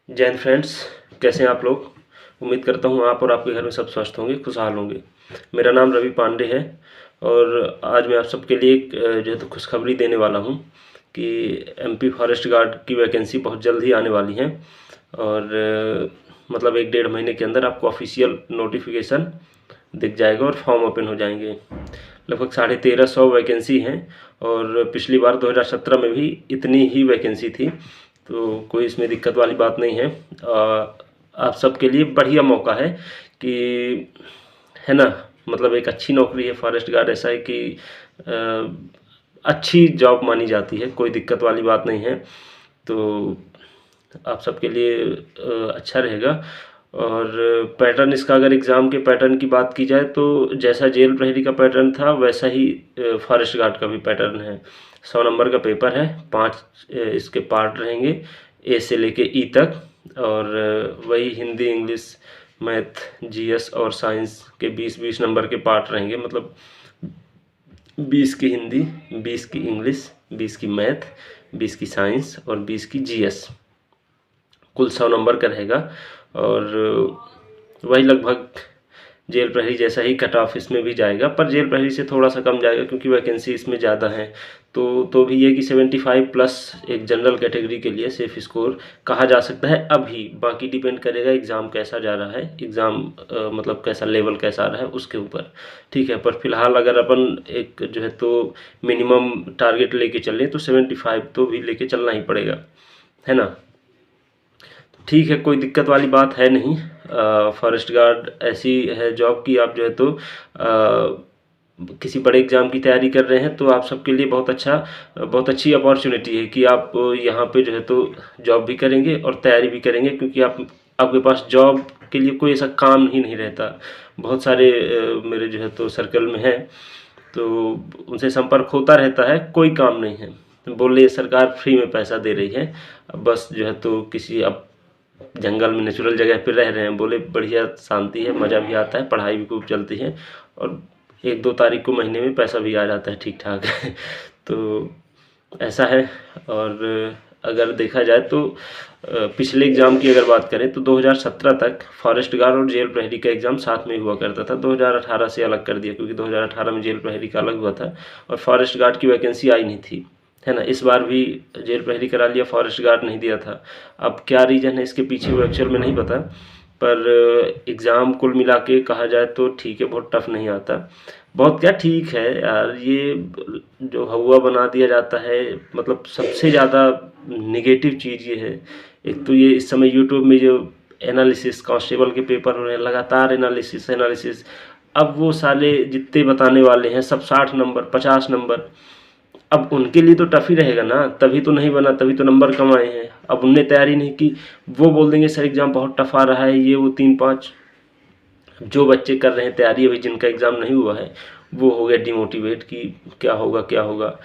जय हिंद फ्रेंड्स, कैसे हैं आप लोग। उम्मीद करता हूँ आप और आपके घर में सब स्वस्थ होंगे, खुशहाल होंगे। मेरा नाम रवि पांडे है और आज मैं आप सबके लिए एक जो है तो खुशखबरी देने वाला हूँ कि एमपी फॉरेस्ट गार्ड की वैकेंसी बहुत जल्द ही आने वाली है और मतलब 1-1.5 महीने के अंदर आपको ऑफिशियल नोटिफिकेशन दिख जाएगा और फॉर्म ओपन हो जाएंगे। लगभग 1350 वैकेंसी हैं और पिछली बार 2017 में भी इतनी ही वैकेंसी थी, तो कोई इसमें दिक्कत वाली बात नहीं है। आप सबके लिए बढ़िया मौका है कि, है ना, मतलब एक अच्छी नौकरी है। फॉरेस्ट गार्ड ऐसा है कि अच्छी जॉब मानी जाती है, कोई दिक्कत वाली बात नहीं है। तो आप सबके लिए अच्छा रहेगा। और पैटर्न इसका, अगर एग्ज़ाम के पैटर्न की बात की जाए तो जैसा जेल प्रहरी का पैटर्न था वैसा ही फॉरेस्ट गार्ड का भी पैटर्न है। 100 नंबर का पेपर है, 5 इसके पार्ट रहेंगे, ए से लेके ई तक। और वही हिंदी, इंग्लिश, मैथ, जीएस और साइंस के 20-20 नंबर के पार्ट रहेंगे। मतलब 20 की हिंदी, 20 की इंग्लिश, 20 की मैथ, 20 की साइंस और 20 की जीएस, कुल 100 नंबर का रहेगा। और वही लगभग जेल प्रहरी जैसा ही कट ऑफ इसमें भी जाएगा, पर जेल प्रहरी से थोड़ा सा कम जाएगा क्योंकि वैकेंसी इसमें ज़्यादा है। तो भी ये कि 75 प्लस एक जनरल कैटेगरी के लिए सेफ स्कोर कहा जा सकता है अभी। बाकी डिपेंड करेगा एग्ज़ाम कैसा जा रहा है, एग्ज़ाम मतलब कैसा लेवल कैसा आ रहा है उसके ऊपर, ठीक है। पर फिलहाल अगर अपन एक जो है तो मिनिमम टारगेट लेके चलें तो 75 तो भी लेके चलना ही पड़ेगा, है ना। ठीक है, कोई दिक्कत वाली बात है नहीं। फॉरेस्ट गार्ड ऐसी है जॉब कि आप जो है तो किसी बड़े एग्ज़ाम की तैयारी कर रहे हैं तो आप सबके लिए बहुत अच्छी अपॉर्चुनिटी है कि आप यहाँ पे जो है तो जॉब भी करेंगे और तैयारी भी करेंगे, क्योंकि आपके पास जॉब के लिए कोई ऐसा काम ही नहीं रहता। बहुत सारे मेरे जो है तो सर्कल में हैं, तो उनसे संपर्क होता रहता है, कोई काम नहीं है। बोले सरकार फ्री में पैसा दे रही है, अब बस जो है तो किसी अब जंगल में नेचुरल जगह पे रह रहे हैं, बोले बढ़िया शांति है, मज़ा भी आता है, पढ़ाई भी खूब चलती है और 1-2 तारीख को महीने में पैसा भी आ जाता है ठीक ठाक। तो ऐसा है। और अगर देखा जाए तो पिछले एग्ज़ाम की अगर बात करें तो 2017 तक फॉरेस्ट गार्ड और जेल प्रहरी का एग्ज़ाम साथ में हुआ करता था। 2018 से अलग कर दिया क्योंकि 2018 में जेल प्रहरी का अलग हुआ था और फॉरेस्ट गार्ड की वैकेंसी आई नहीं थी, है ना। इस बार भी जेल प्रहरी करा लिया, फॉरेस्ट गार्ड नहीं दिया था। अब क्या रीज़न है इसके पीछे वो एक्चुअल में नहीं पता, पर एग्ज़ाम कुल मिला के कहा जाए तो ठीक है, बहुत टफ नहीं आता। बहुत क्या, ठीक है यार, ये जो हवा बना दिया जाता है, मतलब सबसे ज़्यादा नेगेटिव चीज़ ये है। एक तो ये इस समय यूट्यूब में जो एनालिसिस कांस्टेबल के पेपर हो रहे हैं, लगातार एनालिसिस। अब वो साले जितने बताने वाले हैं सब 60 नंबर 50 नंबर, अब उनके लिए तो टफ ही रहेगा ना, तभी तो नहीं बना, तभी तो नंबर कम आए हैं। अब उनने तैयारी नहीं की, वो बोल देंगे सर एग्ज़ाम बहुत टफ आ रहा है, ये वो 3-5। जो बच्चे कर रहे हैं तैयारी, अभी जिनका एग्ज़ाम नहीं हुआ है वो हो गया डिमोटिवेट कि क्या होगा क्या होगा।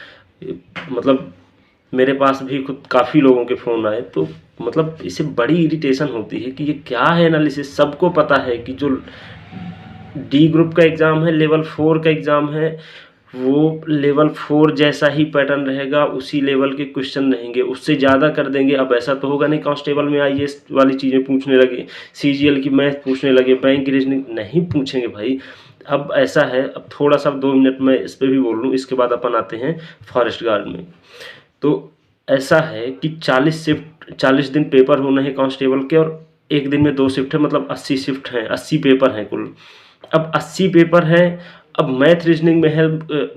मतलब मेरे पास भी खुद काफ़ी लोगों के फ़ोन आए, तो मतलब इससे बड़ी इरिटेशन होती है कि ये क्या है एनालिसिस। सबको पता है कि जो डी ग्रुप का एग्ज़ाम है, लेवल 4 का एग्ज़ाम है, वो लेवल 4 जैसा ही पैटर्न रहेगा, उसी लेवल के क्वेश्चन रहेंगे, उससे ज़्यादा कर देंगे। अब ऐसा तो होगा नहीं कांस्टेबल में आईएएस वाली चीज़ें पूछने लगे, सीजीएल की मैथ पूछने लगे, बैंक की रीजनिंग नहीं पूछेंगे भाई। अब ऐसा है, अब थोड़ा सा 2 मिनट में इस पर भी बोल लूँ, इसके बाद अपन आते हैं फॉरेस्ट गार्ड में। तो ऐसा है कि 40 दिन पेपर होने हैं कांस्टेबल के और एक दिन में 2 शिफ्ट है, मतलब 80 शिफ्ट हैं, 80 पेपर हैं कुल। अब 80 पेपर हैं, अब मैथ रीजनिंग में है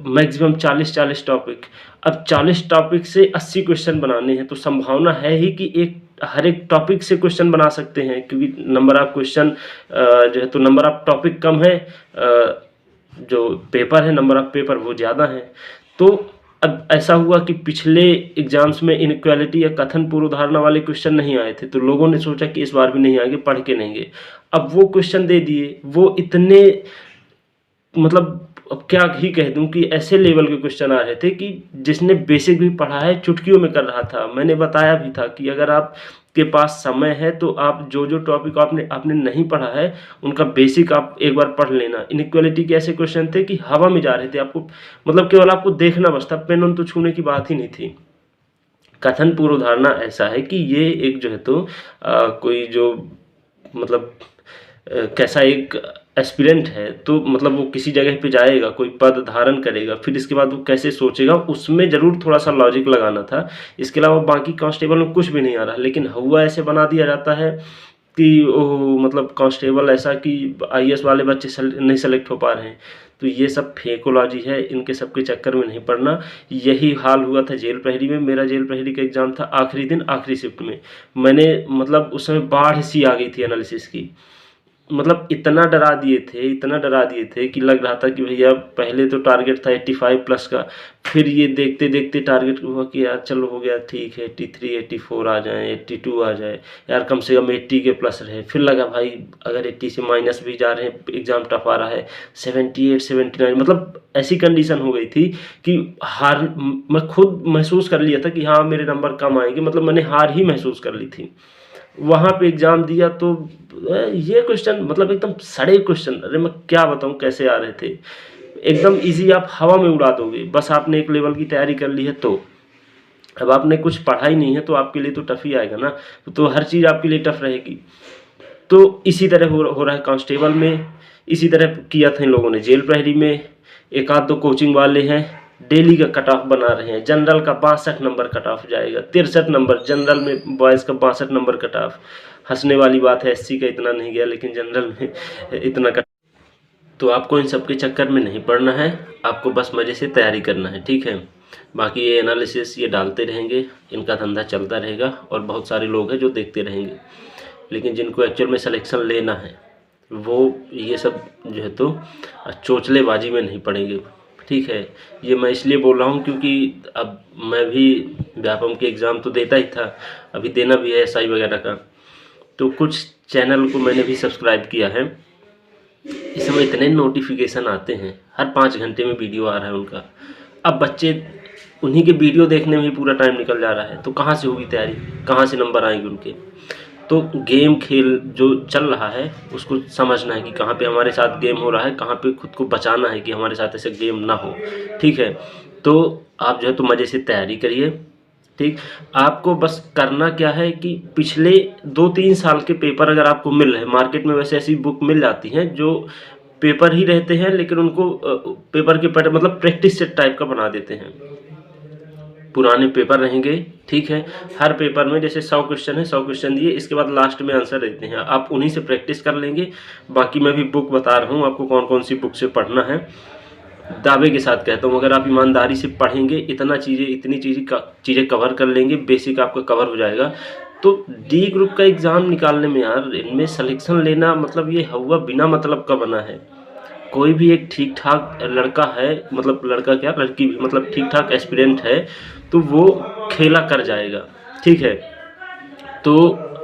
मैक्सिमम 40 टॉपिक। अब 40 टॉपिक से 80 क्वेश्चन बनाने हैं, तो संभावना है ही कि हर एक टॉपिक से क्वेश्चन बना सकते हैं, क्योंकि नंबर ऑफ क्वेश्चन जो है तो नंबर ऑफ टॉपिक कम है, जो पेपर है नंबर ऑफ पेपर वो ज़्यादा है। तो अब ऐसा हुआ कि पिछले एग्जाम्स में इनइक्वालिटी या कथन पूर्व धारणा वाले क्वेश्चन नहीं आए थे, तो लोगों ने सोचा कि इस बार भी नहीं आएंगे, पढ़ के नहीं गए। अब वो क्वेश्चन दे दिए, वो इतने, मतलब अब क्या ही कह दूं कि ऐसे लेवल के क्वेश्चन आ रहे थे कि जिसने बेसिक भी पढ़ा है चुटकियों में कर रहा था। मैंने बताया भी था कि अगर आप के पास समय है तो आप जो जो टॉपिक आपने नहीं पढ़ा है उनका बेसिक आप एक बार पढ़ लेना। इनइक्वालिटी के ऐसे क्वेश्चन थे कि हवा में जा रहे थे, आपको मतलब केवल आपको देखना बस था, पेन उन तो छूने की बात ही नहीं थी। कथन पूर्व धारणा ऐसा है कि ये एक जो है तो कोई जो मतलब कैसा एक एस्पिरेंट है, तो मतलब वो किसी जगह पे जाएगा, कोई पद धारण करेगा, फिर इसके बाद वो कैसे सोचेगा, उसमें ज़रूर थोड़ा सा लॉजिक लगाना था। इसके अलावा बाकी कांस्टेबल में कुछ भी नहीं आ रहा, लेकिन हुआ ऐसे बना दिया जाता है कि ओह मतलब कांस्टेबल ऐसा कि आईएएस वाले बच्चे नहीं सेलेक्ट हो पा रहे हैं। तो ये सब फेकोलॉजी है, इनके सब के चक्कर में नहीं पड़ना। यही हाल हुआ था जेल प्रहरी में। मेरा जेल प्रहरी का एग्ज़ाम था आखिरी दिन, आखिरी शिफ्ट में। मैंने मतलब उस समय बाढ़ सी आ गई थी एनालिसिस की। मतलब इतना डरा दिए थे, इतना डरा दिए थे कि लग रहा था कि भैया पहले तो टारगेट था 85 प्लस का, फिर ये देखते देखते टारगेट हुआ कि यार चलो हो गया ठीक है, 83 84 आ जाए, 82 आ जाए, यार कम से कम 80 के प्लस रहे। फिर लगा भाई अगर 80 से माइनस भी जा रहे हैं, एग्ज़ाम टफ आ रहा है, 78 79, मतलब ऐसी कंडीशन हो गई थी कि हार, मैं खुद महसूस कर लिया था कि हाँ मेरे नंबर कम आएंगे, मतलब मैंने हार ही महसूस कर ली थी। वहाँ पे एग्ज़ाम दिया तो ये क्वेश्चन मतलब एकदम सड़े क्वेश्चन, अरे मैं क्या बताऊँ कैसे आ रहे थे, एकदम इजी, आप हवा में उड़ा दोगे। बस आपने एक लेवल की तैयारी कर ली है तो, अब आपने कुछ पढ़ा ही नहीं है तो आपके लिए तो टफ ही आएगा ना, तो हर चीज़ आपके लिए टफ रहेगी। तो इसी तरह हो रहा है कांस्टेबल में, इसी तरह किया था इन लोगों ने जेल प्रहरी में। एक आध दो कोचिंग वाले हैं डेली का कट ऑफ बना रहे हैं। जनरल का 62 नंबर कट ऑफ जाएगा, 63 नंबर जनरल में, बॉयज़ का 62 नंबर कट ऑफ। हंसने वाली बात है एससी का इतना नहीं गया, लेकिन जनरल में इतना कट। तो आपको इन सब के चक्कर में नहीं पड़ना है, आपको बस मज़े से तैयारी करना है, ठीक है। बाकी ये एनालिसिस ये डालते रहेंगे, इनका धंधा चलता रहेगा और बहुत सारे लोग हैं जो देखते रहेंगे, लेकिन जिनको एक्चुअल में सिलेक्शन लेना है वो ये सब जो है तो चोचलेबाजी में नहीं पड़ेंगे, ठीक है। ये मैं इसलिए बोल रहा हूँ क्योंकि अब मैं भी व्यापम के एग्ज़ाम तो देता ही था, अभी देना भी है एसआई वगैरह का। तो कुछ चैनल को मैंने भी सब्सक्राइब किया है। इस समय इतने नोटिफिकेशन आते हैं, हर 5 घंटे में वीडियो आ रहा है उनका। अब बच्चे उन्हीं के वीडियो देखने में ही पूरा टाइम निकल जा रहा है, तो कहाँ से होगी तैयारी, कहाँ से नंबर आएंगे उनके। तो गेम खेल जो चल रहा है उसको समझना है कि कहाँ पे हमारे साथ गेम हो रहा है, कहाँ पे खुद को बचाना है कि हमारे साथ ऐसे गेम ना हो, ठीक है। तो आप जो है तो मज़े से तैयारी करिए, ठीक। आपको बस करना क्या है कि पिछले 2-3 साल के पेपर अगर आपको मिल रहे हैं, मार्केट में वैसे ऐसी बुक मिल जाती हैं जो पेपर ही रहते हैं लेकिन उनको पेपर के पैटर्न मतलब प्रैक्टिस सेट टाइप का बना देते हैं। पुराने पेपर रहेंगे, ठीक है। हर पेपर में जैसे 100 क्वेश्चन है, 100 क्वेश्चन दिए, इसके बाद लास्ट में आंसर देते हैं, आप उन्हीं से प्रैक्टिस कर लेंगे। बाकी मैं भी बुक बता रहा हूँ आपको कौन कौन सी बुक से पढ़ना है, दावे के साथ कहता हूँ। अगर आप ईमानदारी से पढ़ेंगे, इतनी चीज़ें कवर कर लेंगे, बेसिक आपका कवर हो जाएगा। तो डी ग्रुप का एग्ज़ाम निकालने में यार इनमें सिलेक्शन लेना मतलब ये हुआ बिना मतलब का बना है। कोई भी एक ठीक ठाक लड़का है, मतलब लड़का क्या लड़की भी, मतलब ठीक ठाक एस्पिरेंट है तो वो खेला कर जाएगा, ठीक है। तो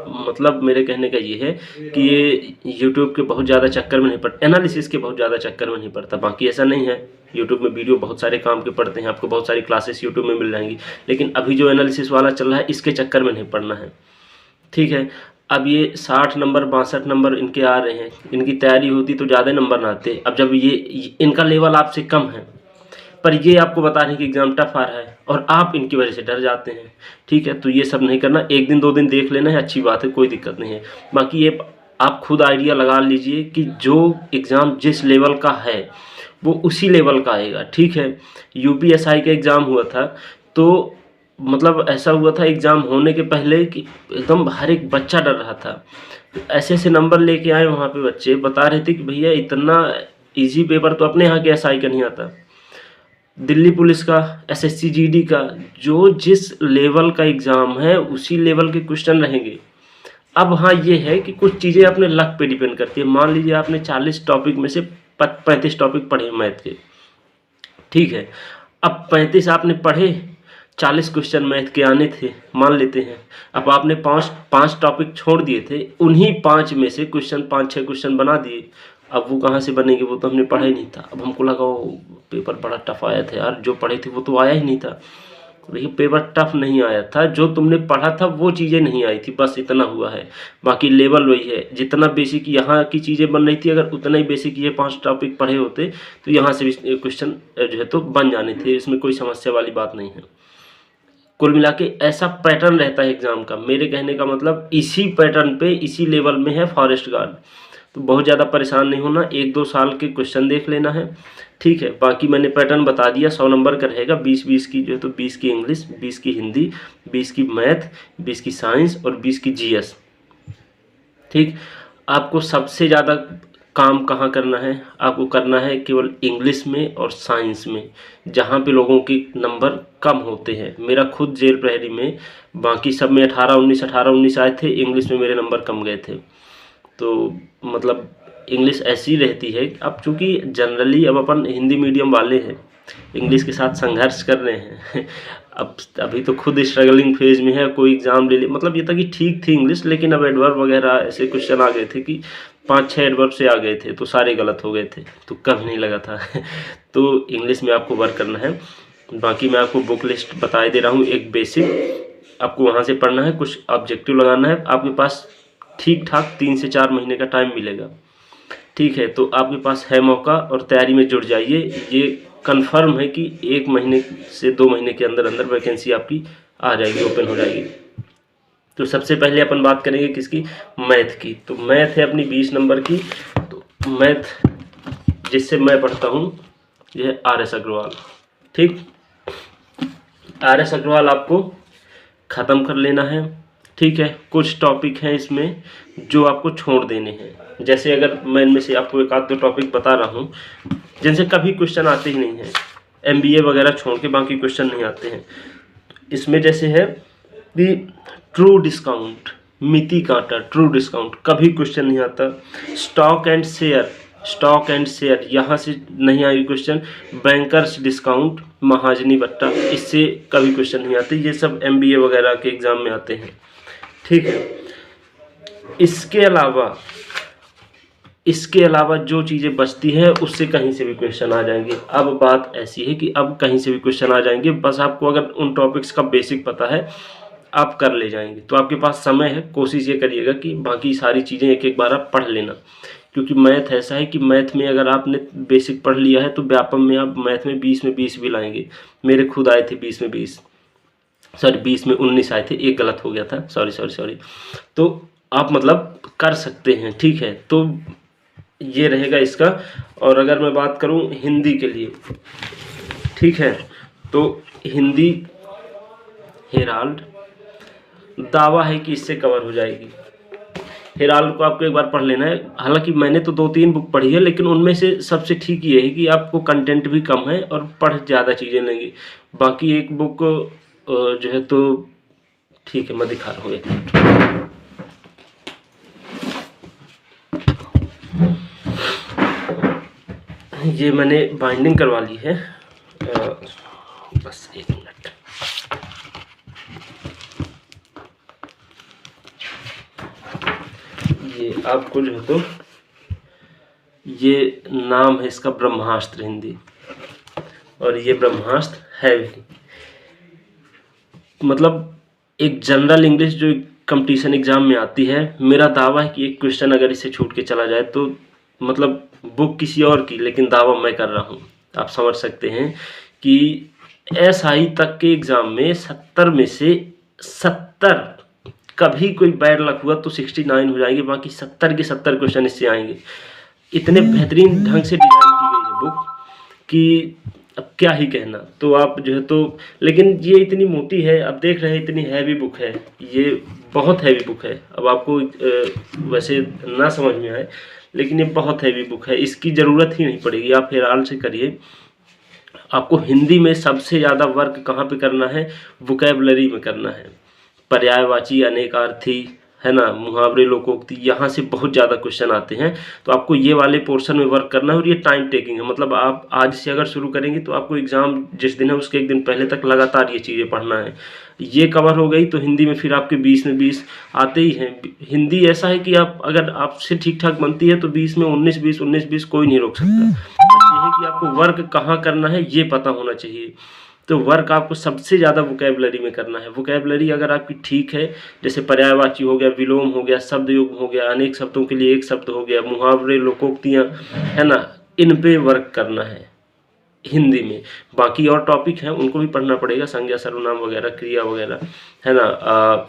मतलब मेरे कहने का ये है कि ये यूट्यूब के बहुत ज़्यादा चक्कर में नहीं पड़ता, एनालिसिस के बहुत ज़्यादा चक्कर में नहीं पड़ता। बाकी ऐसा नहीं है, यूट्यूब में वीडियो बहुत सारे काम के पड़ते हैं, आपको बहुत सारी क्लासेस यूट्यूब में मिल जाएंगी, लेकिन अभी जो एनालिसिस वाला चल रहा है इसके चक्कर में नहीं पड़ना है, ठीक है। अब ये 60 नंबर 62 नंबर इनके आ रहे हैं, इनकी तैयारी होती तो ज़्यादा नंबर ना आते। अब जब ये इनका लेवल आपसे कम है पर ये आपको बता रहे हैं कि एग्ज़ाम टफ आ रहा है और आप इनकी वजह से डर जाते हैं, ठीक है। तो ये सब नहीं करना, 1 दिन 2 दिन देख लेना है, अच्छी बात है, कोई दिक्कत नहीं है। बाकी ये आप खुद आइडिया लगा लीजिए कि जो एग्ज़ाम जिस लेवल का है वो उसी लेवल का आएगा, ठीक है। यूपीएसआई का एग्ज़ाम हुआ था तो मतलब ऐसा हुआ था एग्ज़ाम होने के पहले कि एकदम हर एक बच्चा डर रहा था। ऐसे ऐसे नंबर लेके आए वहाँ पे बच्चे बता रहे थे कि भैया इतना इजी पेपर तो अपने यहाँ के एसआई का नहीं आता, दिल्ली पुलिस का, एसएससी जीडी का, जो जिस लेवल का एग्ज़ाम है उसी लेवल के क्वेश्चन रहेंगे। अब हाँ ये है कि कुछ चीज़ें अपने लक पे डिपेंड करती है। मान लीजिए आपने 40 टॉपिक में से 35 टॉपिक पढ़े मैथ के, ठीक है। अब 35 आपने पढ़े, 40 क्वेश्चन मैथ के आने थे मान लेते हैं। अब आपने 5 टॉपिक छोड़ दिए थे, उन्हीं 5 में से क्वेश्चन 5-6 क्वेश्चन बना दिए। अब वो कहाँ से बनेंगे, वो तो हमने पढ़ा ही नहीं था। अब हमको लगा वो पेपर बड़ा टफ आया था यार, जो पढ़े थे वो तो आया ही नहीं था। देखिए पेपर टफ नहीं आया था, जो तुमने पढ़ा था वो चीज़ें नहीं आई थी, बस इतना हुआ है। बाकी लेवल वही है, जितना बेसिक यहाँ की चीज़ें बन रही थी अगर उतना ही बेसिक ये 5 टॉपिक पढ़े होते तो यहाँ से भी क्वेश्चन जो है तो बन जाने थे, इसमें कोई समस्या वाली बात नहीं है। कुल मिला के ऐसा पैटर्न रहता है एग्ज़ाम का। मेरे कहने का मतलब इसी पैटर्न पे इसी लेवल में है फॉरेस्ट गार्ड। तो बहुत ज़्यादा परेशान नहीं होना, 1-2 साल के क्वेश्चन देख लेना है, ठीक है। बाकी मैंने पैटर्न बता दिया, 100 नंबर का रहेगा, 20-20 की जो है तो 20 की इंग्लिश, 20 की हिंदी, 20 की मैथ, 20 की साइंस और 20 की जीएस, ठीक। आपको सबसे ज़्यादा काम कहाँ करना है? आपको करना है केवल इंग्लिश में और साइंस में, जहाँ पे लोगों के नंबर कम होते हैं। मेरा खुद जेल प्रहरी में बाकी सब में 18-19 आए थे, इंग्लिश में मेरे नंबर कम गए थे। तो मतलब इंग्लिश ऐसी रहती है, अब चूँकि जनरली अब अपन हिंदी मीडियम वाले हैं, इंग्लिश के साथ संघर्ष कर रहे हैं अब अभी तो खुद स्ट्रगलिंग फेज में है, कोई एग्ज़ाम ले ले, मतलब ये था कि ठीक थी इंग्लिश, लेकिन अब एडवर्ब वगैरह ऐसे क्वेश्चन आ गए थे कि 5-6 एडवर्ब से आ गए थे, तो सारे गलत हो गए थे, तुक्का भी नहीं लगा था तो इंग्लिश में आपको वर्क करना है। बाकी मैं आपको बुक लिस्ट बता दे रहा हूँ, एक बेसिक आपको वहाँ से पढ़ना है, कुछ ऑब्जेक्टिव लगाना है। आपके पास ठीक ठाक 3 से 4 महीने का टाइम मिलेगा, ठीक है। तो आपके पास है मौका और तैयारी में जुट जाइए। ये कंफर्म है कि 1 महीने से 2 महीने के अंदर अंदर वैकेंसी आपकी आ जाएगी, ओपन हो जाएगी। तो सबसे पहले अपन बात करेंगे किसकी? मैथ की। तो मैथ है अपनी 20 नंबर की। तो मैथ जिससे मैं पढ़ता हूँ यह है RS अग्रवाल, ठीक। RS अग्रवाल आपको ख़त्म कर लेना है, ठीक है। कुछ टॉपिक हैं इसमें जो आपको छोड़ देने हैं, जैसे अगर मैं इनमें से आपको 1-2 टॉपिक बता रहा हूँ जिनसे कभी क्वेश्चन आते ही नहीं हैं, MBA वगैरह छोड़ के बाकी क्वेश्चन नहीं आते हैं। इसमें जैसे है कि ट्रू डिस्काउंट, मिति कांटा, ट्रू डिस्काउंट कभी क्वेश्चन नहीं आता। स्टॉक एंड शेयर यहाँ से नहीं आएगी क्वेश्चन। बैंकर्स डिस्काउंट, महाजनी बट्टा, इससे कभी क्वेश्चन नहीं आते। ये सब MBA वगैरह के एग्ज़ाम में आते हैं, ठीक है। इसके अलावा जो चीज़ें बचती हैं उससे कहीं से भी क्वेश्चन आ जाएंगे। अब बात ऐसी है कि अब कहीं से भी क्वेश्चन आ जाएंगे, बस आपको अगर उन टॉपिक्स का बेसिक पता है आप कर ले जाएंगे। तो आपके पास समय है, कोशिश ये करिएगा कि बाकी सारी चीज़ें एक बार आप पढ़ लेना, क्योंकि मैथ ऐसा है कि मैथ में अगर आपने बेसिक पढ़ लिया है तो व्यापम में आप मैथ में 20 में 20 भी लाएंगे। मेरे खुद आए थे 20 में 20, सॉरी 20 में 19 आए थे, एक गलत हो गया था, सॉरी। तो आप मतलब कर सकते हैं, ठीक है। तो ये रहेगा इसका। और अगर मैं बात करूं हिंदी के लिए, ठीक है, तो हिंदी हेराल्ड दावा है कि इससे कवर हो जाएगी। हेराल्ड को आपको एक बार पढ़ लेना है। हालांकि मैंने तो 2-3 बुक पढ़ी है, लेकिन उनमें से सबसे ठीक ये है कि आपको कंटेंट भी कम है और पढ़ ज़्यादा चीज़ें लेंगे। बाकी एक बुक जो है तो ठीक है, मैं दिखा रहा हूँ। ये मैंने बाइंडिंग करवा ली है, बस 1 मिनट। ये आपको जो है तो ये नाम है इसका ब्रह्मास्त्र हिंदी, और ये ब्रह्मास्त्र है भी, मतलब एक जनरल इंग्लिश जो कंपटीशन एग्ज़ाम में आती है। मेरा दावा है कि एक क्वेश्चन अगर इसे छूट के चला जाए तो मतलब बुक किसी और की, लेकिन दावा मैं कर रहा हूँ। आप समझ सकते हैं कि SI तक के एग्ज़ाम में 70 में से 70, कभी कोई बैड लक हुआ तो 69 हो जाएंगे, बाकी 70 के 70 क्वेश्चन इससे आएंगे। इतने बेहतरीन ढंग से डिज़ाइन की गई है बुक कि अब क्या ही कहना। तो आप जो है तो, लेकिन ये इतनी मोटी है, अब देख रहे हैं इतनी हैवी बुक है, ये बहुत हैवी बुक है। अब आपको वैसे ना समझ में आए, लेकिन ये बहुत हैवी बुक है, इसकी ज़रूरत ही नहीं पड़ेगी। आप हेराल्ड से करिए। आपको हिंदी में सबसे ज़्यादा वर्क कहाँ पे करना है? वोकैबुलरी में करना है। पर्यायवाची, अनेकार्थी, है ना, मुहावरे, लोकोक्ति, यहाँ से बहुत ज़्यादा क्वेश्चन आते हैं। तो आपको ये वाले पोर्शन में वर्क करना है, और ये टाइम टेकिंग है। मतलब आप आज से अगर शुरू करेंगे तो आपको एग्ज़ाम जिस दिन है उसके 1 दिन पहले तक लगातार ये चीज़ें पढ़ना है। ये कवर हो गई तो हिंदी में फिर आपके 20 में 20 आते ही हैं। हिंदी ऐसा है कि आप अगर आपसे ठीक ठाक बनती है तो 20 में 19-20, 19-20 कोई नहीं रोक सकता। बस ये है कि आपको वर्क कहाँ करना है ये पता होना चाहिए। तो वर्क आपको सबसे ज़्यादा वोकैबुलरी में करना है। वोकैबुलरी अगर आपकी ठीक है, जैसे पर्यायवाची हो गया, विलोम हो गया, शब्द युग्म हो गया, अनेक शब्दों के लिए एक शब्द हो गया, मुहावरे, लोकोक्तियाँ, है ना, इन पे वर्क करना है। हिंदी में। बाकी और टॉपिक हैं उनको भी पढ़ना पड़ेगा, संज्ञा सर्वनाम वगैरह, क्रिया वगैरह, है ना।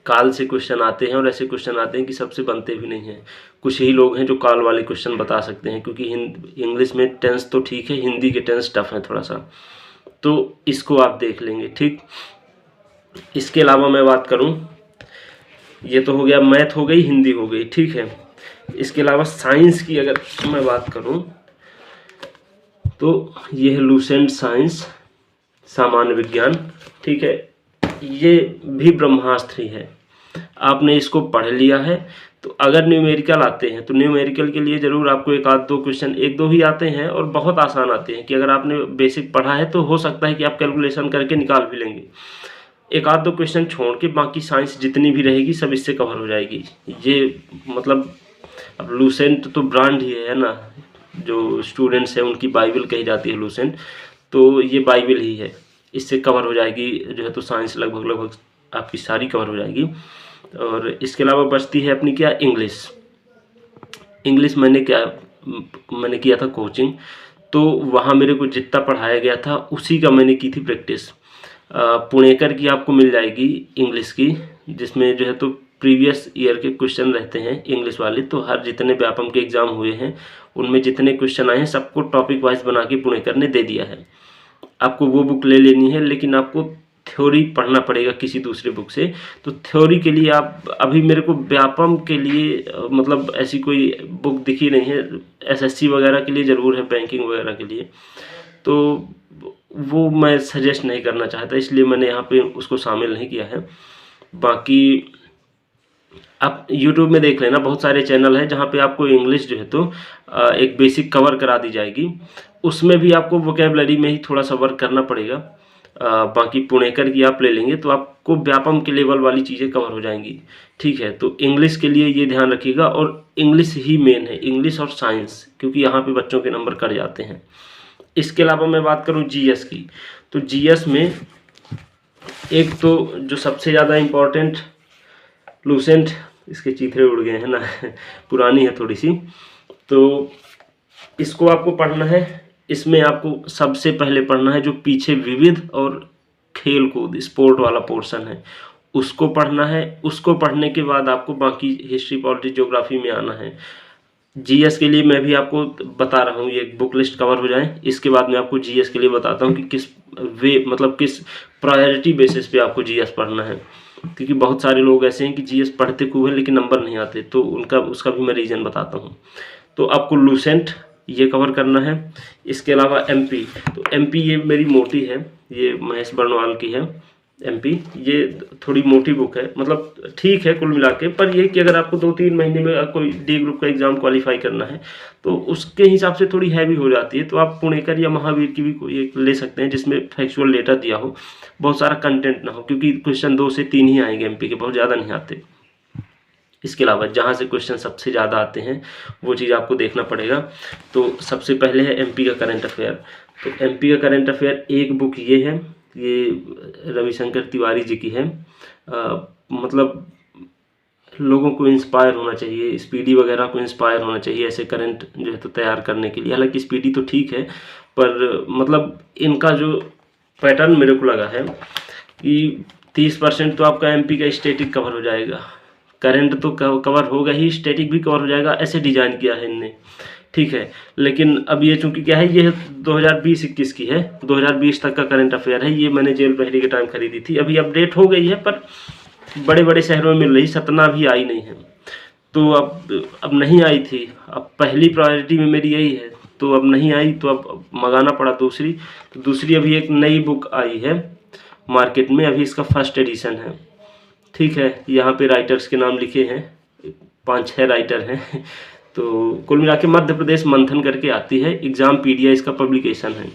काल से क्वेश्चन आते हैं और ऐसे क्वेश्चन आते हैं कि सबसे बनते भी नहीं हैं। कुछ ही लोग हैं जो काल वाले क्वेश्चन बता सकते हैं, क्योंकि इंग्लिश में टेंस तो ठीक है, हिंदी के टेंस टफ है थोड़ा सा, तो इसको आप देख लेंगे, ठीक। इसके अलावा मैं बात करूं, ये तो हो गया, मैथ हो गई, हिंदी हो गई, ठीक है। इसके अलावा साइंस की अगर मैं बात करूं तो ये है लूसेंट साइंस, सामान्य विज्ञान, ठीक है। ये भी ब्रह्मास्त्र ही है, आपने इसको पढ़ लिया है तो अगर न्यूमेरिकल आते हैं तो न्यूमेरिकल के लिए ज़रूर आपको एक आध दो क्वेश्चन, एक दो ही आते हैं और बहुत आसान आते हैं कि अगर आपने बेसिक पढ़ा है तो हो सकता है कि आप कैलकुलेशन करके निकाल भी लेंगे। एक आध दो क्वेश्चन छोड़ के बाकी साइंस जितनी भी रहेगी सब इससे कवर हो जाएगी। ये मतलब अब लूसेंट तो ब्रांड ही है ना, जो स्टूडेंट्स हैं उनकी बाइबल कही जाती है लूसेंट, तो ये बाइबल ही है, इससे कवर हो जाएगी जो है तो साइंस लगभग लगभग आपकी सारी कवर हो जाएगी। और इसके अलावा बचती है अपनी क्या, इंग्लिश। इंग्लिश मैंने किया था कोचिंग, तो वहाँ मेरे को जितना पढ़ाया गया था उसी का मैंने की थी प्रैक्टिस। पुणेकर की आपको मिल जाएगी इंग्लिश की, जिसमें जो है तो प्रीवियस ईयर के क्वेश्चन रहते हैं इंग्लिश वाले, तो हर जितने व्यापम के एग्ज़ाम हुए हैं उनमें जितने क्वेश्चन आए हैं सबको टॉपिक वाइज बना के पुणेकर ने दे दिया है। आपको वो बुक ले लेनी है, लेकिन आपको थ्योरी पढ़ना पड़ेगा किसी दूसरे बुक से। तो थ्योरी के लिए आप, अभी मेरे को व्यापम के लिए मतलब ऐसी कोई बुक दिखी नहीं है, एसएससी वगैरह के लिए ज़रूर है, बैंकिंग वगैरह के लिए, तो वो मैं सजेस्ट नहीं करना चाहता, इसलिए मैंने यहाँ पे उसको शामिल नहीं किया है। बाकी आप YouTube में देख लेना, बहुत सारे चैनल हैं जहाँ पे आपको इंग्लिश जो है तो एक बेसिक कवर करा दी जाएगी, उसमें भी आपको वोकेबलरी में ही थोड़ा सा वर्क करना पड़ेगा। बाकी पुणेकर की आप ले लेंगे तो आपको व्यापम के लेवल वाली चीज़ें कवर हो जाएंगी, ठीक है। तो इंग्लिश के लिए ये ध्यान रखिएगा, और इंग्लिश ही मेन है, इंग्लिश और साइंस, क्योंकि यहाँ पे बच्चों के नंबर कट जाते हैं। इसके अलावा मैं बात करूँ जीएस की, तो जीएस में एक तो जो सबसे ज़्यादा इम्पोर्टेंट लूसेंट, इसके चीथड़े उड़ गए हैं ना पुरानी है थोड़ी सी, तो इसको आपको पढ़ना है। इसमें आपको सबसे पहले पढ़ना है जो पीछे विविध और खेल कूद स्पोर्ट वाला पोर्शन है, उसको पढ़ना है। उसको पढ़ने के बाद आपको बाकी हिस्ट्री, पॉलिटिक्स, ज्योग्राफी में आना है। जीएस के लिए मैं भी आपको बता रहा हूँ, ये एक बुक लिस्ट कवर हो जाए, इसके बाद मैं आपको जीएस के लिए बताता हूँ कि किस मतलब किस प्रायोरिटी बेसिस पे आपको जीएस पढ़ना है, क्योंकि बहुत सारे लोग ऐसे हैं कि जीएस पढ़ते खूब है लेकिन नंबर नहीं आते, तो उसका भी मैं रीज़न बताता हूँ। तो आपको लूसेंट ये कवर करना है। इसके अलावा एमपी, तो एमपी ये मेरी मोटी है, ये महेश बर्णवाल की है एमपी, ये थोड़ी मोटी बुक है, मतलब ठीक है कुल मिला के, पर ये कि अगर आपको 2-3 महीने में कोई डी ग्रुप का एग्ज़ाम क्वालिफाई करना है तो उसके हिसाब से थोड़ी हैवी हो जाती है। तो आप पुणेकर या महावीर की भी कोई एक ले सकते हैं जिसमें फैक्चुअल डेटा दिया हो, बहुत सारा कंटेंट ना हो, क्योंकि क्वेश्चन 2 से 3 ही आएंगे एमपी के, बहुत ज़्यादा नहीं आते। इसके अलावा जहाँ से क्वेश्चन सबसे ज़्यादा आते हैं वो चीज़ आपको देखना पड़ेगा। तो सबसे पहले है एमपी का करंट अफेयर। तो एमपी का करंट अफेयर एक बुक ये है, ये रविशंकर तिवारी जी की है। मतलब लोगों को इंस्पायर होना चाहिए, स्पीडी वगैरह को इंस्पायर होना चाहिए ऐसे करंट जो है तो तैयार करने के लिए। हालांकि स्पीडी तो ठीक है, पर मतलब इनका जो पैटर्न मेरे को लगा है कि 30% तो आपका एमपी का स्टैटिक कवर हो जाएगा, करंट तो कवर होगा ही, स्टैटिक भी कवर हो जाएगा, ऐसे डिज़ाइन किया है इनने, ठीक है। लेकिन अब ये चूंकि क्या है, ये 2020-21 की है, 2020 तक का करंट अफेयर है। ये मैंने जेल पहरी के टाइम खरीदी थी, अभी अपडेट हो गई है पर बड़े बड़े शहरों में मिल रही, सतना भी आई नहीं है। तो अब नहीं आई थी, अब पहली प्रायोरिटी में मेरी यही है, तो अब नहीं आई तो अब मंगाना पड़ा दूसरी। तो दूसरी अभी एक नई बुक आई है मार्केट में, अभी इसका फर्स्ट एडिशन है, ठीक है। यहाँ पे राइटर्स के नाम लिखे हैं, 5-6 राइटर हैं। तो कुल मिला के मध्य प्रदेश मंथन करके आती है, एग्ज़ाम पीडिया इसका पब्लिकेशन है,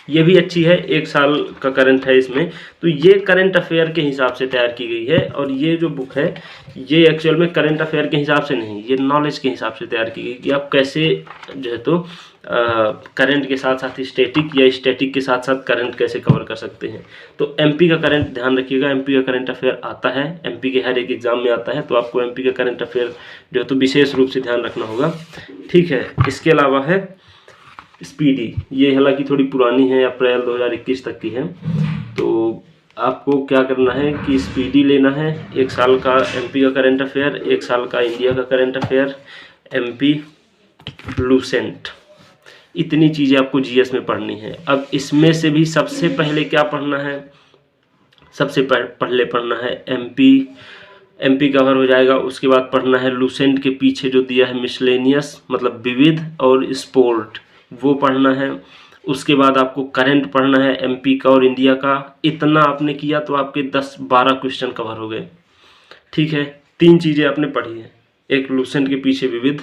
ये भी अच्छी है, 1 साल का करंट है इसमें। तो ये करंट अफेयर के हिसाब से तैयार की गई है, और ये जो बुक है ये एक्चुअल में करंट अफेयर के हिसाब से नहीं, ये नॉलेज के हिसाब से तैयार की गई कि आप कैसे जो है तो करंट के साथ साथ स्टैटिक या स्टैटिक के साथ साथ करंट कैसे कवर कर सकते हैं। तो एमपी का करंट ध्यान रखिएगा, एमपी का करंट अफेयर आता है, एमपी के हर एक एग्जाम में आता है, तो आपको एमपी का करंट अफेयर जो है तो विशेष रूप से ध्यान रखना होगा, ठीक है। इसके अलावा है स्पीडी, ये हालांकि थोड़ी पुरानी है, अप्रैल 2021 तक की है। तो आपको क्या करना है कि स्पीडी लेना है, 1 साल का एमपी का करंट अफेयर, 1 साल का इंडिया का करंट अफेयर, एमपी, लूसेंट, इतनी चीज़ें आपको जीएस में पढ़नी है। अब इसमें से भी सबसे पहले क्या पढ़ना है, सबसे पहले पढ़ना है एमपी कवर हो जाएगा। उसके बाद पढ़ना है लूसेंट के पीछे जो दिया है मिसलेनियस, मतलब विविध और स्पोर्ट, वो पढ़ना है। उसके बाद आपको करंट पढ़ना है एमपी का और इंडिया का। इतना आपने किया तो आपके 10-12 क्वेश्चन कवर हो गए। ठीक है, 3 चीज़ें आपने पढ़ी है, एक लूसेंट के पीछे विविध,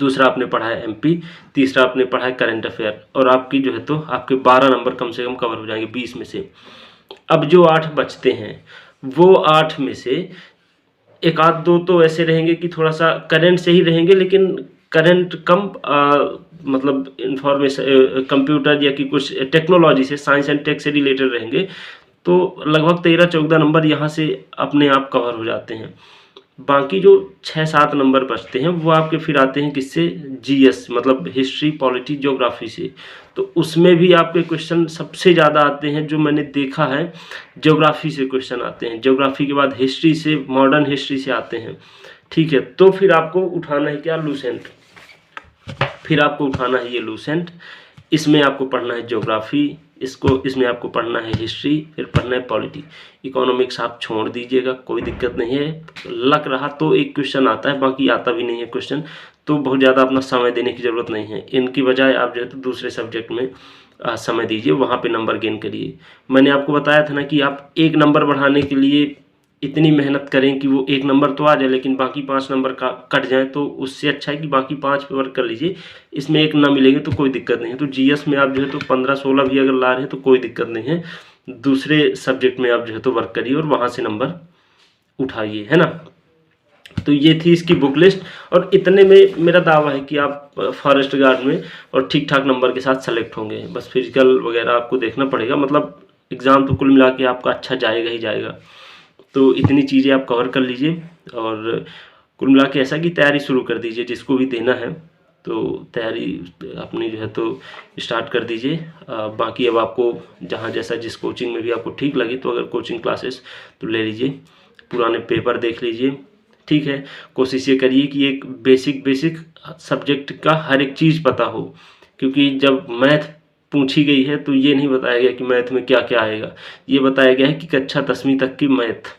दूसरा आपने पढ़ा है एमपी, तीसरा आपने पढ़ा है करंट अफेयर, और आपकी जो है तो आपके 12 नंबर कम से कम कवर हो जाएंगे 20 में से। अब जो 8 बचते हैं वो 8 में से एक आध दो तो ऐसे रहेंगे कि थोड़ा सा करंट से ही रहेंगे, लेकिन करंट कम मतलब इंफॉर्मेशन कंप्यूटर या कि कुछ टेक्नोलॉजी से, साइंस एंड टेक से रिलेटेड रहेंगे। तो लगभग 13-14 नंबर यहाँ से अपने आप कवर हो जाते हैं। बाकी जो 6-7 नंबर बचते हैं वो आपके फिर आते हैं किससे, जीएस, मतलब हिस्ट्री, पॉलिटी, ज्योग्राफी से। तो उसमें भी आपके क्वेश्चन सबसे ज़्यादा आते हैं, जो मैंने देखा है ज्योग्राफी से क्वेश्चन आते हैं, ज्योग्राफी के बाद हिस्ट्री से, मॉडर्न हिस्ट्री से आते हैं। ठीक है, तो फिर आपको उठाना है क्या, लूसेंट, फिर आपको उठाना है ये लूसेंट। इसमें आपको पढ़ना है ज्योग्राफी, इसमें आपको पढ़ना है हिस्ट्री, फिर पढ़ना है पॉलिटी। इकोनॉमिक्स आप छोड़ दीजिएगा, कोई दिक्कत नहीं है, लग रहा तो एक क्वेश्चन आता है, बाकी आता भी नहीं है क्वेश्चन, तो बहुत ज़्यादा अपना समय देने की ज़रूरत नहीं है। इनकी बजाय आप जो है तो दूसरे सब्जेक्ट में समय दीजिए, वहाँ पे नंबर गेन करिए। मैंने आपको बताया था ना कि आप 1 नंबर बढ़ाने के लिए इतनी मेहनत करें कि वो 1 नंबर तो आ जाए, लेकिन बाकी 5 नंबर का कट जाए, तो उससे अच्छा है कि बाकी 5 पे वर्क कर लीजिए। इसमें 1 ना मिलेंगे तो कोई दिक्कत नहीं है। तो जीएस में आप जो है तो 15-16 भी अगर ला रहे हैं तो कोई दिक्कत नहीं है, दूसरे सब्जेक्ट में आप जो है तो वर्क करिए और वहाँ से नंबर उठाइए, है ना। तो ये थी इसकी बुक लिस्ट, और इतने में मेरा दावा है कि आप फॉरेस्ट गार्ड में और ठीक ठाक नंबर के साथ सेलेक्ट होंगे। बस फिजिकल वगैरह आपको देखना पड़ेगा, मतलब एग्ज़ाम तो कुल मिला के आपका अच्छा जाएगा ही जाएगा। तो इतनी चीज़ें आप कवर कर लीजिए, और कुल मिला के ऐसा कि तैयारी शुरू कर दीजिए, जिसको भी देना है तो तैयारी अपनी जो है तो स्टार्ट कर दीजिए। बाकी अब आपको जहाँ जैसा जिस कोचिंग में भी आपको ठीक लगे, तो अगर कोचिंग क्लासेस तो ले लीजिए, पुराने पेपर देख लीजिए। ठीक है, कोशिश ये करिए कि एक बेसिक सब्जेक्ट का हर एक चीज़ पता हो, क्योंकि जब मैथ पूछी गई है तो ये नहीं बताया गया कि मैथ में क्या क्या आएगा, ये बताया गया है कि कक्षा 10वीं तक की मैथ।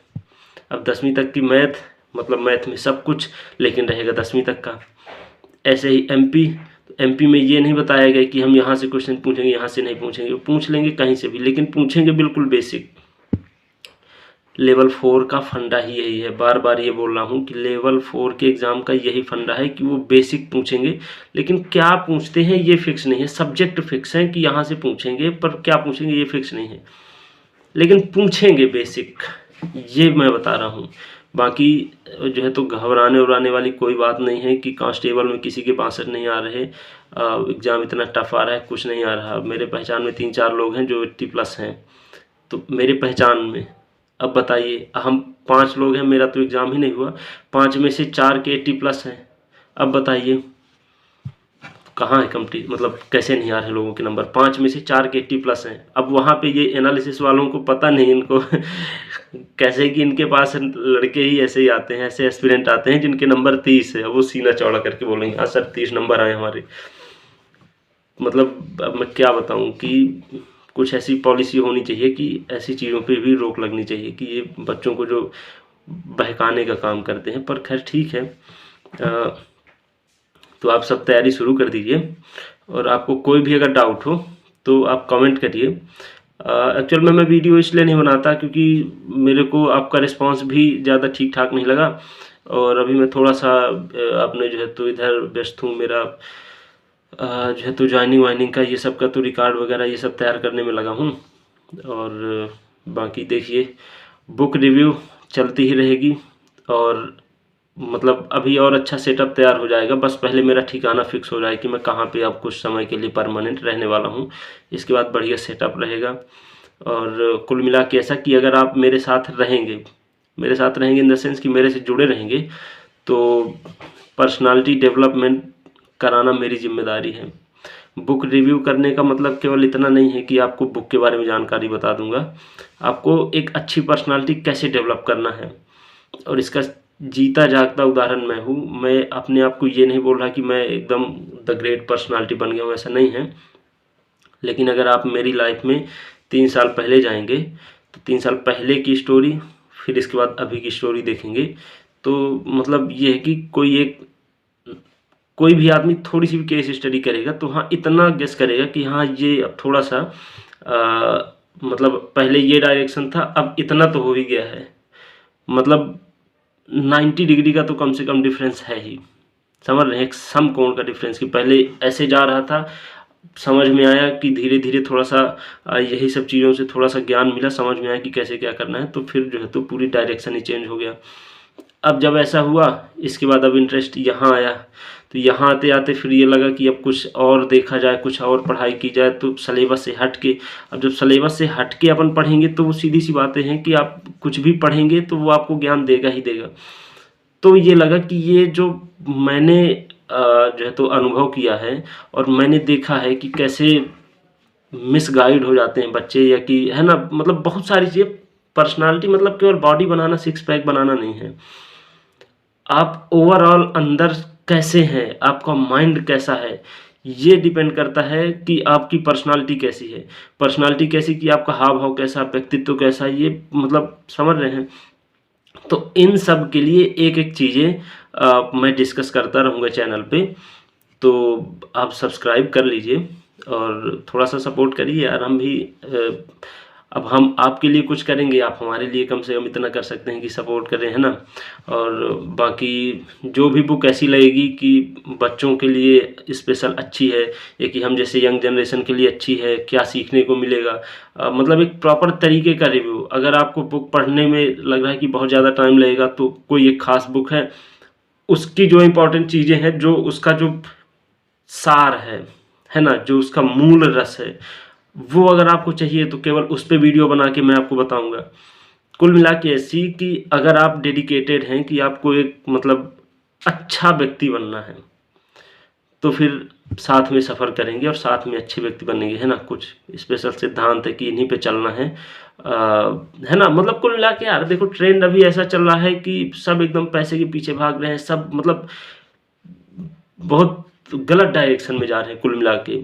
अब 10वीं तक की मैथ मतलब मैथ में सब कुछ, लेकिन रहेगा 10वीं तक का। ऐसे ही एमपी, तो एमपी में ये नहीं बताया गया कि हम यहाँ से क्वेश्चन पूछेंगे, यहाँ से नहीं पूछेंगे, पूछ लेंगे कहीं से भी, लेकिन पूछेंगे बिल्कुल बेसिक। लेवल 4 का फंडा ही यही है, बार बार ये बोल रहा हूँ कि लेवल 4 के एग्ज़ाम का यही फंडा है कि वो बेसिक पूछेंगे, लेकिन क्या पूछते हैं ये फिक्स नहीं है। सब्जेक्ट फिक्स है कि यहाँ से पूछेंगे, पर क्या पूछेंगे ये फिक्स नहीं है, लेकिन पूछेंगे बेसिक, ये मैं बता रहा हूँ। बाकी जो है तो घबराने उबराने वाली कोई बात नहीं है कि कांस्टेबल में किसी के 62 नहीं आ रहे, एग्ज़ाम इतना टफ आ रहा है, कुछ नहीं आ रहा। मेरे पहचान में 3-4 लोग हैं जो 80+ हैं, तो मेरे पहचान में। अब बताइए, हम 5 लोग हैं, मेरा तो एग्ज़ाम ही नहीं हुआ, 5 में से 4 के 80+ हैं। अब बताइए कहाँ है कंप्लीट, मतलब कैसे नहीं आ रहे लोगों के नंबर, 5 में से 4 के 80+ हैं। अब वहाँ पे ये एनालिसिस वालों को पता नहीं इनको कैसे कि इनके पास लड़के ही ऐसे ही आते हैं, ऐसे एस्पिरेंट आते हैं जिनके नंबर 30 है, वो सीना चौड़ा करके बोलेंगे हाँ सर 30 नंबर आए हमारे। मतलब अब मैं क्या बताऊँ कि कुछ ऐसी पॉलिसी होनी चाहिए कि ऐसी चीज़ों पे भी रोक लगनी चाहिए कि ये बच्चों को जो बहकाने का काम करते हैं। पर खैर ठीक है, तो आप सब तैयारी शुरू कर दीजिए, और आपको कोई भी अगर डाउट हो तो आप कमेंट करिए। एक्चुअल में मैं वीडियो इसलिए नहीं बनाता क्योंकि मेरे को आपका रिस्पांस भी ज़्यादा ठीक ठाक नहीं लगा, और अभी मैं थोड़ा सा अपने जो है तो इधर व्यस्त हूँ। मेरा जो है तो ज्वाइनिंग वाइनिंग का ये सब का तो रिकॉर्ड वगैरह ये सब तैयार करने में लगा हूँ। और बाकी देखिए बुक रिव्यू चलती ही रहेगी, और मतलब अभी और अच्छा सेटअप तैयार हो जाएगा। बस पहले मेरा ठिकाना फिक्स हो जाए कि मैं कहाँ पे अब कुछ समय के लिए परमानेंट रहने वाला हूँ, इसके बाद बढ़िया सेटअप रहेगा। और कुल मिला के ऐसा कि अगर आप मेरे साथ रहेंगे इन द सेंस कि मेरे से जुड़े रहेंगे, तो पर्सनालिटी डेवलपमेंट कराना मेरी जिम्मेदारी है। बुक रिव्यू करने का मतलब केवल इतना नहीं है कि आपको बुक के बारे में जानकारी बता दूंगा, आपको एक अच्छी पर्सनालिटी कैसे डेवलप करना है, और इसका जीता जागता उदाहरण मैं हूँ। मैं अपने आप को ये नहीं बोल रहा कि मैं एकदम द ग्रेट पर्सनालिटी बन गया हूँ, ऐसा नहीं है। लेकिन अगर आप मेरी लाइफ में 3 साल पहले जाएंगे तो 3 साल पहले की स्टोरी, फिर इसके बाद अभी की स्टोरी देखेंगे, तो मतलब ये है कि कोई भी आदमी थोड़ी सी भी केस स्टडी करेगा तो हाँ इतना गेस करेगा कि हाँ ये अब थोड़ा सा मतलब पहले ये डायरेक्शन था, अब इतना तो हो ही गया है। मतलब 90 डिग्री का तो कम से कम डिफरेंस है ही, समझ रहे हैं, एक समकोण का डिफरेंस, कि पहले ऐसे जा रहा था, समझ में आया कि धीरे धीरे थोड़ा सा यही सब चीज़ों से थोड़ा सा ज्ञान मिला, समझ में आया कि कैसे क्या करना है, तो फिर जो है तो पूरी डायरेक्शन ही चेंज हो गया। अब जब ऐसा हुआ, इसके बाद अब इंटरेस्ट यहाँ आया, तो यहाँ आते आते फिर ये लगा कि अब कुछ और देखा जाए, कुछ और पढ़ाई की जाए, तो सलेबस से हट के, अब जब सलेबस से हट के अपन पढ़ेंगे तो वो सीधी सी बातें हैं कि आप कुछ भी पढ़ेंगे तो वो आपको ज्ञान देगा ही देगा। तो ये लगा कि ये जो मैंने जो है तो अनुभव किया है, और मैंने देखा है कि कैसे मिसगाइड हो जाते हैं बच्चे, या कि है ना, मतलब बहुत सारी चीज़ें। पर्सनालिटी मतलब केवल बॉडी बनाना, सिक्स पैक बनाना नहीं है, आप ओवरऑल अंदर कैसे हैं, आपका माइंड कैसा है, ये डिपेंड करता है कि आपकी पर्सनालिटी कैसी है। पर्सनालिटी कैसी कि आपका हाव भाव कैसा, व्यक्तित्व कैसा, ये मतलब समझ रहे हैं। तो इन सब के लिए एक एक चीज़ें मैं डिस्कस करता रहूँगा चैनल पे, तो आप सब्सक्राइब कर लीजिए और थोड़ा सा सपोर्ट करिए यार। हम भी अब हम आपके लिए कुछ करेंगे, आप हमारे लिए कम से कम इतना कर सकते हैं कि सपोर्ट करें, है ना। और बाकी जो भी बुक ऐसी लगेगी कि बच्चों के लिए स्पेशल अच्छी है, या कि हम जैसे यंग जनरेशन के लिए अच्छी है, क्या सीखने को मिलेगा, मतलब एक प्रॉपर तरीके का रिव्यू। अगर आपको बुक पढ़ने में लग रहा है कि बहुत ज़्यादा टाइम लगेगा, तो कोई एक ख़ास बुक है, उसकी जो इम्पोर्टेंट चीज़ें हैं, जो उसका जो सार है ना, जो उसका मूल रस है, वो अगर आपको चाहिए तो केवल उस पे वीडियो बना के मैं आपको बताऊंगा। कुल मिला के ऐसी कि अगर आप डेडिकेटेड हैं कि आपको एक मतलब अच्छा व्यक्ति बनना है, तो फिर साथ में सफ़र करेंगे और साथ में अच्छे व्यक्ति बनेंगे, है ना। कुछ स्पेशल सिद्धांत है कि इन्हीं पे चलना है, है ना। मतलब कुल मिला के यार देखो, ट्रेंड अभी ऐसा चल रहा है कि सब एकदम पैसे के पीछे भाग रहे हैं, सब मतलब बहुत गलत डायरेक्शन में जा रहे हैं कुल मिला के।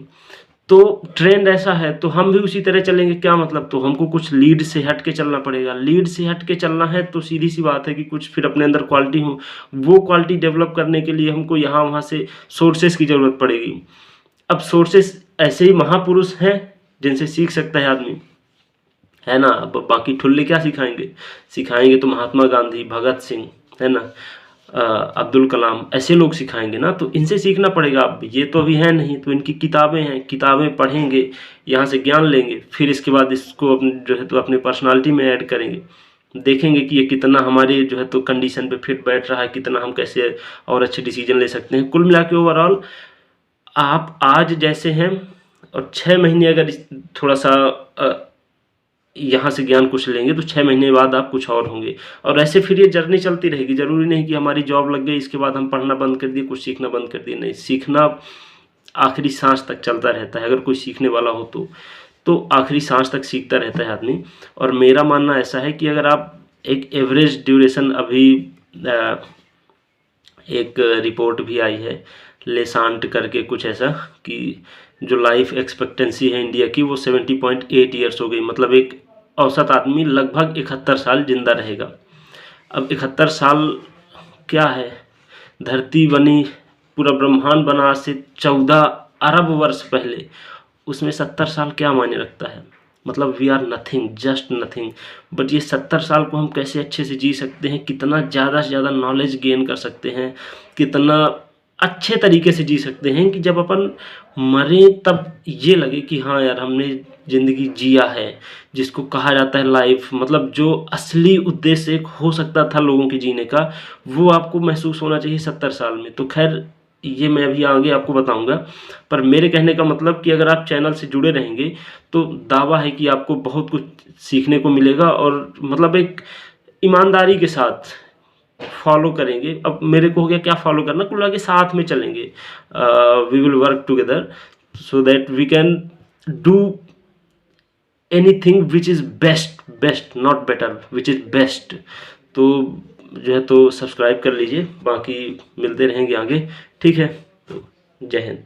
तो ट्रेंड ऐसा है तो हम भी उसी तरह चलेंगे, क्या मतलब, तो हमको कुछ लीड से हट के चलना पड़ेगा। लीड से हट के चलना है तो सीधी सी बात है कि कुछ फिर अपने अंदर क्वालिटी हो, वो क्वालिटी डेवलप करने के लिए हमको यहाँ वहाँ से सोर्सेस की ज़रूरत पड़ेगी। अब सोर्सेस ऐसे ही महापुरुष हैं जिनसे सीख सकता है आदमी, है ना। अब बाकी ठुल्ले क्या सिखाएंगे तो महात्मा गांधी, भगत सिंह, है ना, अब्दुल कलाम, ऐसे लोग सिखाएंगे ना, तो इनसे सीखना पड़ेगा। अब ये तो अभी है नहीं, तो इनकी किताबें हैं, किताबें पढ़ेंगे, यहाँ से ज्ञान लेंगे, फिर इसके बाद इसको अपने जो है तो अपने पर्सनालिटी में ऐड करेंगे, देखेंगे कि ये कितना हमारे जो है तो कंडीशन पे फिट बैठ रहा है, कितना हम कैसे और अच्छे डिसीजन ले सकते हैं। कुल मिला के ओवरऑल आप आज जैसे हैं, और 6 महीने अगर थोड़ा सा यहाँ से ज्ञान कुछ लेंगे तो 6 महीने बाद आप कुछ और होंगे। और ऐसे फिर ये जर्नी चलती रहेगी। ज़रूरी नहीं कि हमारी जॉब लग गई इसके बाद हम पढ़ना बंद कर दिए, कुछ सीखना बंद कर दिए, नहीं, सीखना आखिरी सांस तक चलता रहता है। अगर कोई सीखने वाला हो तो आखिरी सांस तक सीखता रहता है आदमी। और मेरा मानना ऐसा है कि अगर आप एक एवरेज ड्यूरेशन, अभी एक रिपोर्ट भी आई है लेसांट करके कुछ ऐसा, कि जो लाइफ एक्सपेक्टेंसी है इंडिया की वो 70.8 ईयर्स हो गई। मतलब एक औसत आदमी लगभग 71 साल जिंदा रहेगा। अब 71 साल क्या है, धरती बनी, पूरा ब्रह्मांड बना आज से 14 अरब वर्ष पहले, उसमें 70 साल क्या मायने रखता है। मतलब we are nothing, just nothing. But ये 70 साल को हम कैसे अच्छे से जी सकते हैं, कितना ज़्यादा से ज़्यादा नॉलेज गेन कर सकते हैं, कितना अच्छे तरीके से जी सकते हैं कि जब अपन मरे तब ये लगे कि हाँ यार हमने ज़िंदगी जिया है, जिसको कहा जाता है लाइफ। मतलब जो असली उद्देश्य एक हो सकता था लोगों के जीने का, वो आपको महसूस होना चाहिए 70 साल में। तो खैर ये मैं अभी आगे आपको बताऊंगा, पर मेरे कहने का मतलब कि अगर आप चैनल से जुड़े रहेंगे तो दावा है कि आपको बहुत कुछ सीखने को मिलेगा, और मतलब एक ईमानदारी के साथ फॉलो करेंगे। अब मेरे को हो गया क्या फॉलो करना, कुल आगे साथ में चलेंगे, we will work together. so that we can do anything which is best, not better, which is best. तो जो है तो सब्सक्राइब कर लीजिए, बाकी मिलते रहेंगे आगे, ठीक है। तो जय हिंद।